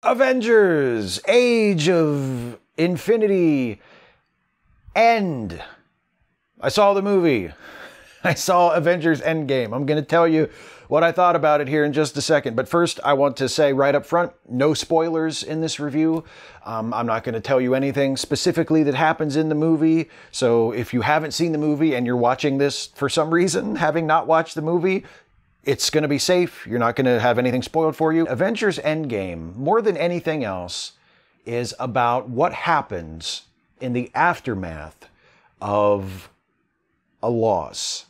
Avengers, Age of Infinity, End. I saw the movie. I saw Avengers Endgame. I'm going to tell you what I thought about it here in just a second. But first, I want to say right up front, no spoilers in this review. I'm not going to tell you anything specifically that happens in the movie. So if you haven't seen the movie and you're watching this for some reason, having not watched the movie, it's going to be safe. You're not going to have anything spoiled for you. Avengers Endgame, more than anything else, is about what happens in the aftermath of a loss.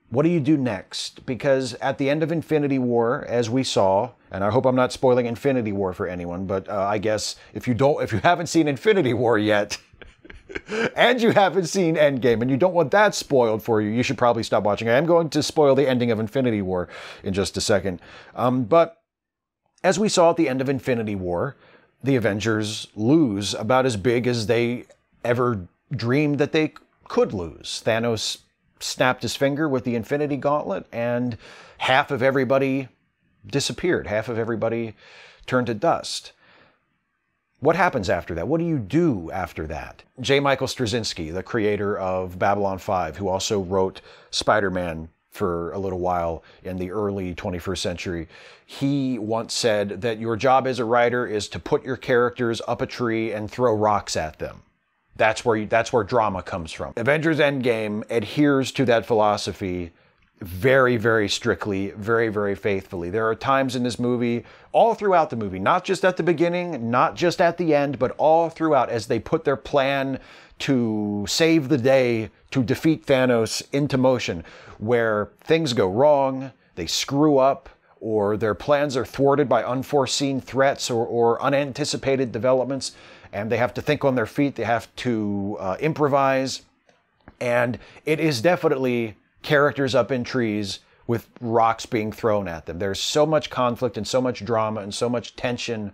What do you do next? Because at the end of Infinity War, as we saw, and I hope I'm not spoiling Infinity War for anyone, but I guess if you haven't seen Infinity War yet, and you haven't seen Endgame, and you don't want that spoiled for you, you should probably stop watching. I am going to spoil the ending of Infinity War in just a second. But as we saw at the end of Infinity War, the Avengers lose about as big as they ever dreamed that they could lose. Thanos snapped his finger with the Infinity Gauntlet, and half of everybody disappeared. Half of everybody turned to dust. What happens after that? What do you do after that? J. Michael Straczynski, the creator of Babylon 5, who also wrote Spider-Man for a little while in the early 21st century, he once said that your job as a writer is to put your characters up a tree and throw rocks at them. That's where drama comes from. Avengers Endgame adheres to that philosophy very, very strictly, very, very faithfully. There are times in this movie, all throughout the movie, not just at the beginning, not just at the end, but all throughout, as they put their plan to save the day, to defeat Thanos into motion, where things go wrong, they screw up, or their plans are thwarted by unforeseen threats or unanticipated developments, and they have to think on their feet, they have to improvise. And it is definitely characters up in trees with rocks being thrown at them. There's so much conflict and so much drama and so much tension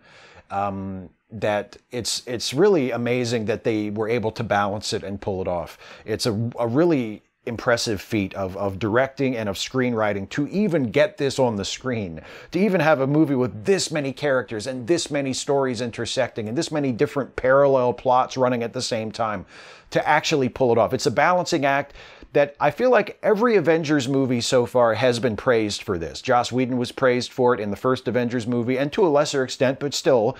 that it's really amazing that they were able to balance it and pull it off. It's a really impressive feat of directing and of screenwriting to even get this on the screen, to even have a movie with this many characters and this many stories intersecting and this many different parallel plots running at the same time, to actually pull it off. It's a balancing act that I feel like every Avengers movie so far has been praised for this. Joss Whedon was praised for it in the first Avengers movie, and to a lesser extent, but still,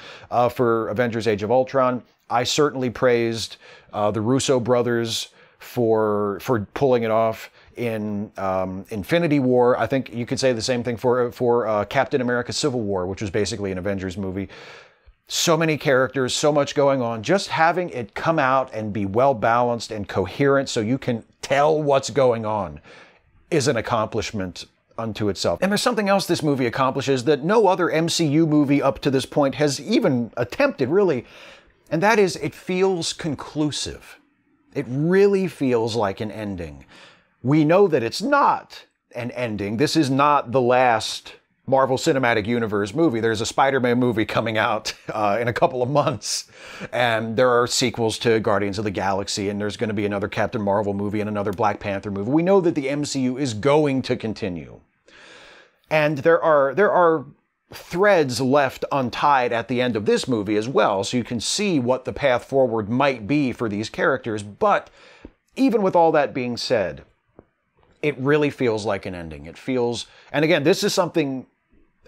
for Avengers Age of Ultron. I certainly praised the Russo brothers for pulling it off in Infinity War. I think you could say the same thing for Captain America Civil War, which was basically an Avengers movie. So many characters, so much going on. Just having it come out and be well-balanced and coherent so you can tell what's going on is an accomplishment unto itself. And there's something else this movie accomplishes that no other MCU movie up to this point has even attempted, really, and that is it feels conclusive. It really feels like an ending. We know that it's not an ending. This is not the last Marvel Cinematic Universe movie. There's a Spider-Man movie coming out in a couple of months, and there are sequels to Guardians of the Galaxy, and there's going to be another Captain Marvel movie and another Black Panther movie. We know that the MCU is going to continue. And there are threads left untied at the end of this movie as well, so you can see what the path forward might be for these characters. But even with all that being said, it really feels like an ending. It feels, and again, this is something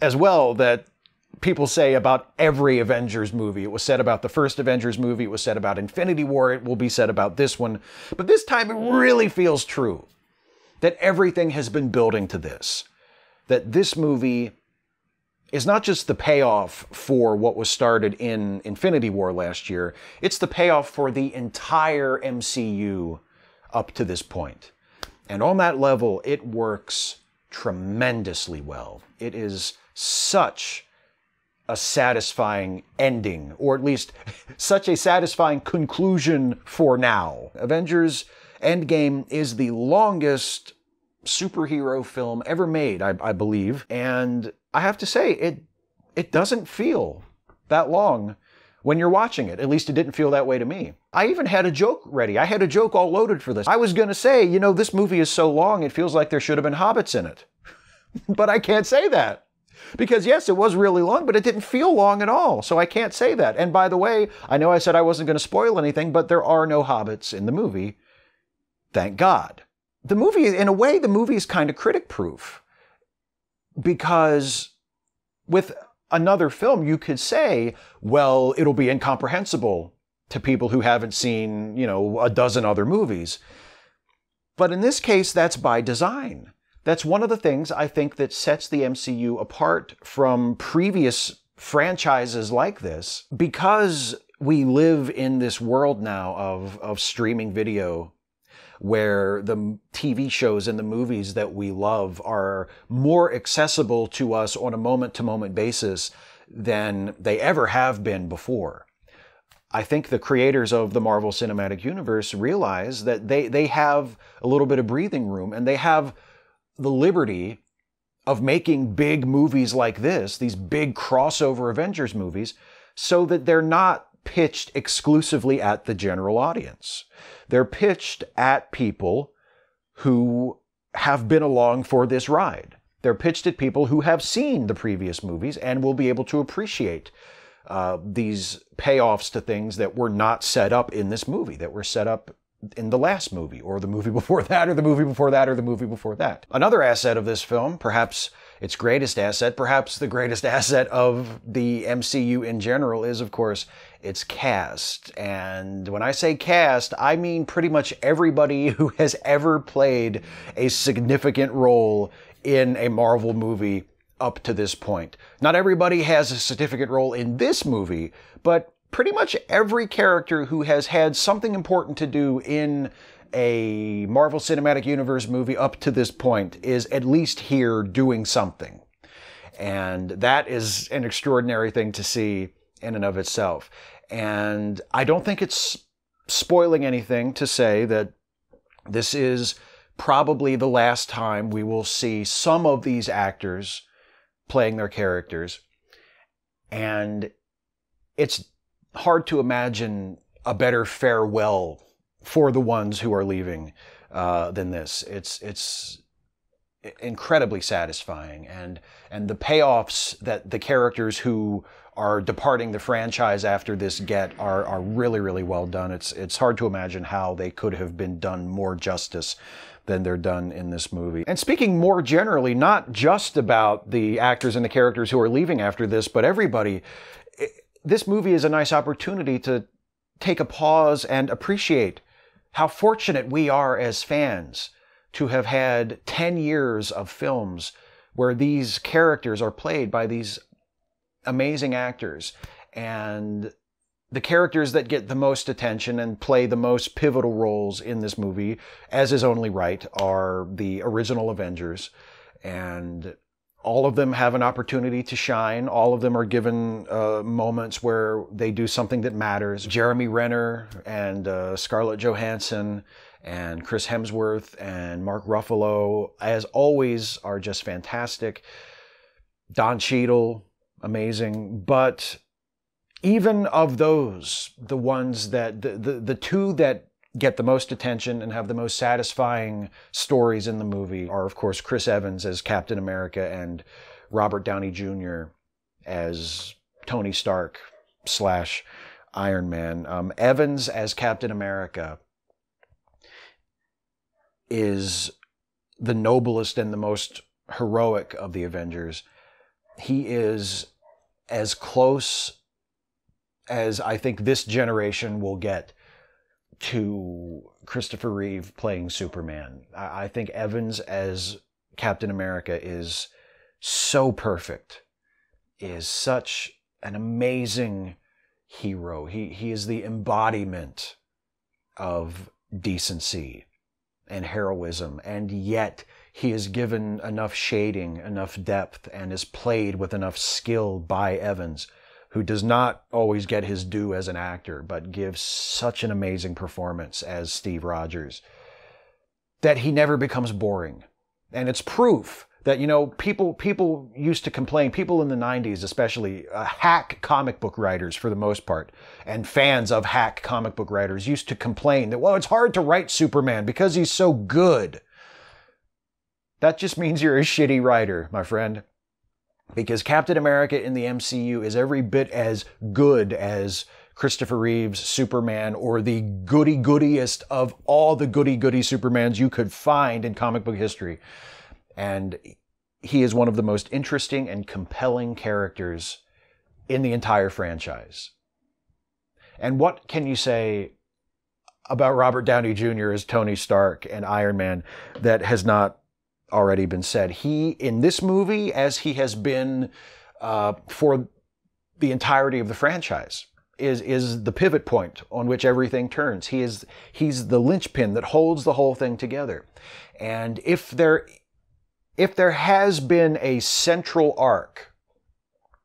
as well that people say about every Avengers movie. It was said about the first Avengers movie, it was said about Infinity War, it will be said about this one. But this time it really feels true that everything has been building to this. That this movie is not just the payoff for what was started in Infinity War last year, it's the payoff for the entire MCU up to this point. And on that level, it works tremendously well. It is such a satisfying ending, or at least such a satisfying conclusion for now. Avengers Endgame is the longest superhero film ever made, I believe. And I have to say, it doesn't feel that long when you're watching it. At least it didn't feel that way to me. I even had a joke ready. I had a joke all loaded for this. I was going to say, this movie is so long, it feels like there should have been hobbits in it. But I can't say that. Because yes, it was really long, but it didn't feel long at all. So I can't say that. And by the way, I know I said I wasn't going to spoil anything, but there are no hobbits in the movie. Thank God. The movie, in a way, the movie is kind of critic-proof. Because with another film, you could say, well, it'll be incomprehensible to people who haven't seen, a dozen other movies. But in this case, that's by design. That's one of the things I think that sets the MCU apart from previous franchises like this, because we live in this world now of streaming video, where the TV shows and the movies that we love are more accessible to us on a moment-to-moment basis than they ever have been before. I think the creators of the Marvel Cinematic Universe realize that they have a little bit of breathing room, and they have the liberty of making big movies like this, these big crossover Avengers movies, so that they're not pitched exclusively at the general audience. They're pitched at people who have been along for this ride. They're pitched at people who have seen the previous movies and will be able to appreciate these payoffs to things that were not set up in this movie, that were set up in the last movie, or the movie before that, or the movie before that, or the movie before that. Another asset of this film, perhaps its greatest asset, perhaps the greatest asset of the MCU in general, is, of course, its cast. And when I say cast, I mean pretty much everybody who has ever played a significant role in a Marvel movie up to this point. Not everybody has a significant role in this movie, but pretty much every character who has had something important to do in a Marvel Cinematic Universe movie up to this point is at least here doing something. And that is an extraordinary thing to see in and of itself. And I don't think it's spoiling anything to say that this is probably the last time we will see some of these actors playing their characters. And it's hard to imagine a better farewell for the ones who are leaving than this. It's incredibly satisfying, and the payoffs that the characters who are departing the franchise after this get are really, really well done. It's hard to imagine how they could have been done more justice than they're done in this movie. And speaking more generally, not just about the actors and the characters who are leaving after this, but everybody, this movie is a nice opportunity to take a pause and appreciate how fortunate we are as fans to have had 10 years of films where these characters are played by these amazing actors. And the characters that get the most attention and play the most pivotal roles in this movie, as is only right, are the original Avengers. And all of them have an opportunity to shine. All of them are given moments where they do something that matters. Jeremy Renner and Scarlett Johansson and Chris Hemsworth and Mark Ruffalo, as always, are just fantastic. Don Cheadle, amazing. But even of those, the ones that, the two that get the most attention and have the most satisfying stories in the movie are, of course, Chris Evans as Captain America and Robert Downey Jr. as Tony Stark / Iron Man. Evans as Captain America is the noblest and the most heroic of the Avengers. He is as close as I think this generation will get to Christopher Reeve playing Superman. I think Evans as Captain America is so perfect, is such an amazing hero. He is the embodiment of decency and heroism, and yet he is given enough shading, enough depth, and is played with enough skill by Evans, who does not always get his due as an actor, but gives such an amazing performance as Steve Rogers, that he never becomes boring. And it's proof that, people used to complain, people in the 90s especially, hack comic book writers for the most part, and fans of hack comic book writers used to complain that, well, it's hard to write Superman because he's so good. That just means you're a shitty writer, my friend. Because Captain America in the MCU is every bit as good as Christopher Reeve's Superman, or the goody-goodiest of all the goody-goody Supermans you could find in comic book history. And he is one of the most interesting and compelling characters in the entire franchise. And what can you say about Robert Downey Jr. as Tony Stark and Iron Man that has not already been said? He, in this movie, as he has been for the entirety of the franchise, is the pivot point on which everything turns. He's the linchpin that holds the whole thing together. And if there has been a central arc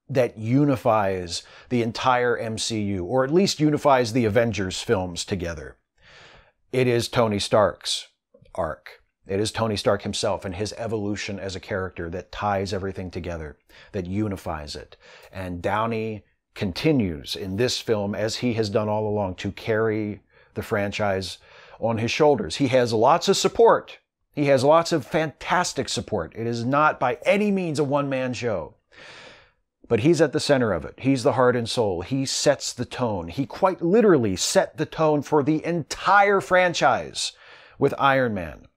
that unifies the entire MCU, or at least unifies the Avengers films together, it is Tony Stark's arc. It is Tony Stark himself and his evolution as a character that ties everything together, that unifies it. And Downey continues in this film, as he has done all along, to carry the franchise on his shoulders. He has lots of support. He has lots of fantastic support. It is not by any means a one-man show. But he's at the center of it. He's the heart and soul. He sets the tone. He quite literally set the tone for the entire franchise with Iron Man.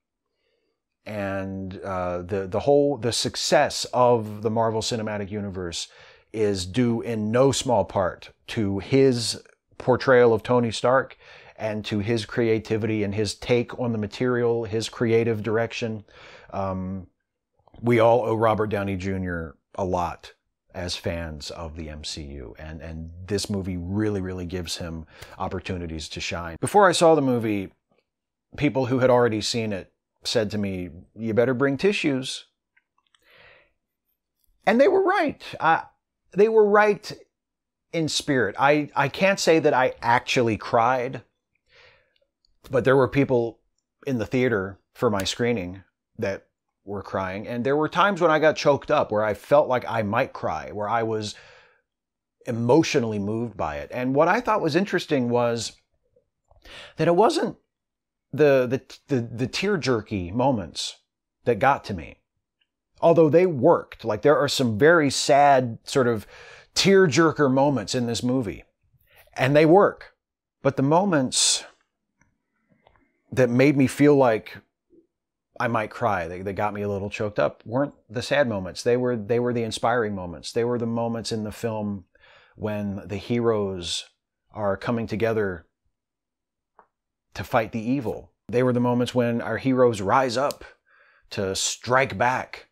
And the success of the Marvel Cinematic Universe is due in no small part to his portrayal of Tony Stark and to his creativity and his take on the material, his creative direction. We all owe Robert Downey Jr. a lot as fans of the MCU, and this movie really, really gives him opportunities to shine. Before I saw the movie, people who had already seen it said to me, "You better bring tissues." And they were right. They were right in spirit. I can't say that I actually cried, but there were people in the theater for my screening that were crying. And there were times when I got choked up, where I felt like I might cry, where I was emotionally moved by it. And what I thought was interesting was that it wasn't the tear-jerky moments that got to me. Although they worked. Like, there are some very sad sort of tear-jerker moments in this movie. And they work. But the moments that made me feel like I might cry, they got me a little choked up, weren't the sad moments. They were the inspiring moments. They were the moments in the film when the heroes are coming together to fight the evil. They were the moments when our heroes rise up to strike back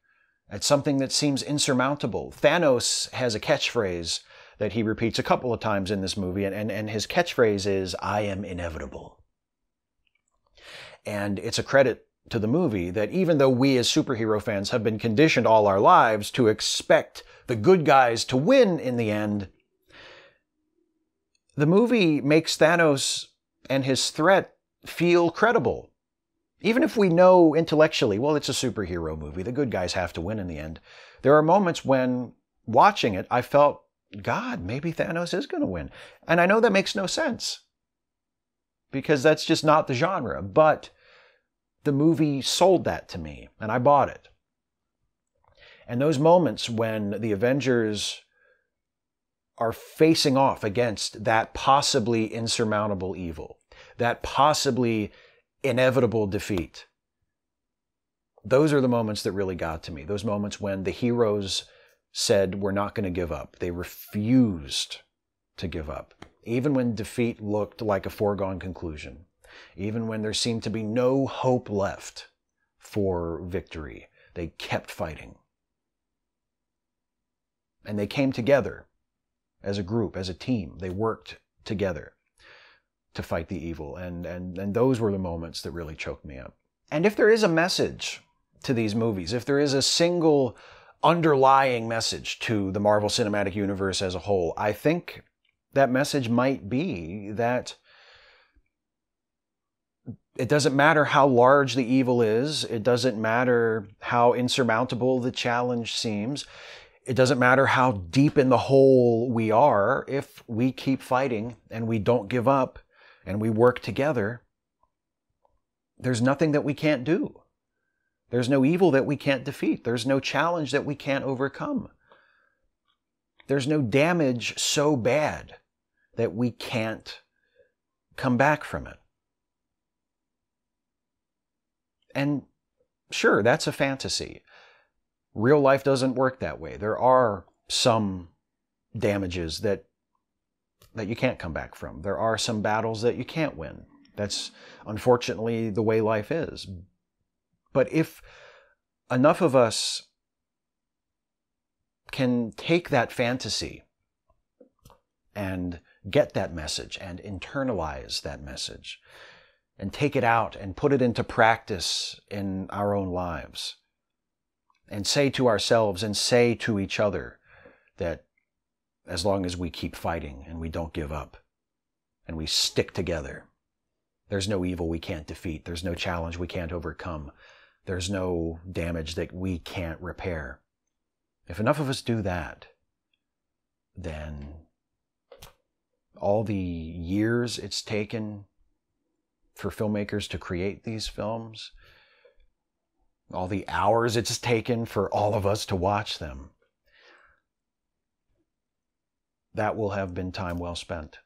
at something that seems insurmountable. Thanos has a catchphrase that he repeats a couple of times in this movie, and his catchphrase is, "I am inevitable." And it's a credit to the movie that even though we as superhero fans have been conditioned all our lives to expect the good guys to win in the end, the movie makes Thanos and his threat feel credible. Even if we know intellectually, well, it's a superhero movie, the good guys have to win in the end, there are moments when, watching it, I felt, God, maybe Thanos is going to win. And I know that makes no sense, because that's just not the genre, but the movie sold that to me, and I bought it. And those moments when the Avengers are facing off against that possibly insurmountable evil, that possibly inevitable defeat, those are the moments that really got to me. Those moments when the heroes said, we're not going to give up. They refused to give up. Even when defeat looked like a foregone conclusion. Even when there seemed to be no hope left for victory, they kept fighting. And they came together as a group, as a team. They worked together to fight the evil. And those were the moments that really choked me up. And if there is a message to these movies, if there is a single underlying message to the Marvel Cinematic Universe as a whole, I think that message might be that it doesn't matter how large the evil is. It doesn't matter how insurmountable the challenge seems. It doesn't matter how deep in the hole we are. If we keep fighting and we don't give up and we work together, there's nothing that we can't do. There's no evil that we can't defeat. There's no challenge that we can't overcome. There's no damage so bad that we can't come back from it. And sure, that's a fantasy. Real life doesn't work that way. There are some damages that you can't come back from. There are some battles that you can't win. That's unfortunately the way life is. But if enough of us can take that fantasy and get that message and internalize that message and take it out and put it into practice in our own lives and say to ourselves and say to each other that as long as we keep fighting and we don't give up and we stick together, there's no evil we can't defeat. There's no challenge we can't overcome. There's no damage that we can't repair. If enough of us do that, then all the years it's taken for filmmakers to create these films, all the hours it's taken for all of us to watch them, that will have been time well spent.